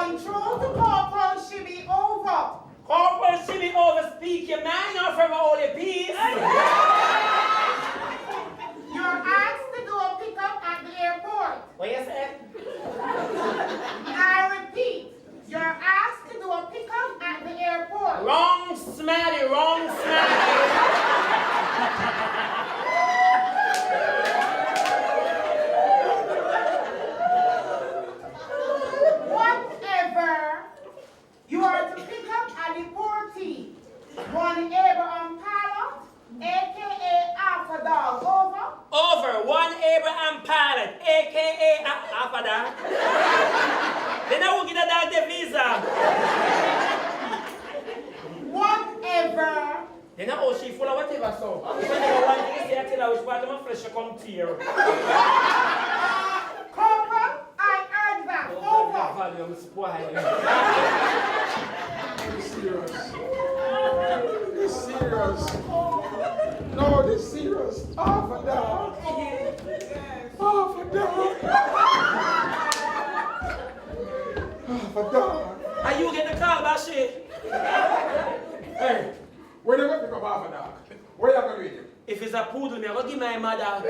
Control to Corporal Shebada. Corporal Shebada, speak your mind or from all your peace. You're asked to do a pickup at the airport. What you say? I repeat, you're asked to do a pickup at the airport. Wrong smelly, wrong smelly. Whatever you are to pick up a deportee, one Abraham Pilot, a.k.a. After Dog, over. Over, one Abraham Pilot, a.k.a. After that. Then I will get that the visa. Whatever. Then I oh she full of whatever so. When I want to say I tell her which part of my flesh you come tear. Corporal, I heard that. Over. Volume spoil. Serious. This serious. No, this serious. Half a dog. Half a dog. Half a dog. Are you get the call, Bashi? Hey, where they going to pick up half a dog? Where you going to do it? If it's a poodle, me I go give my mother.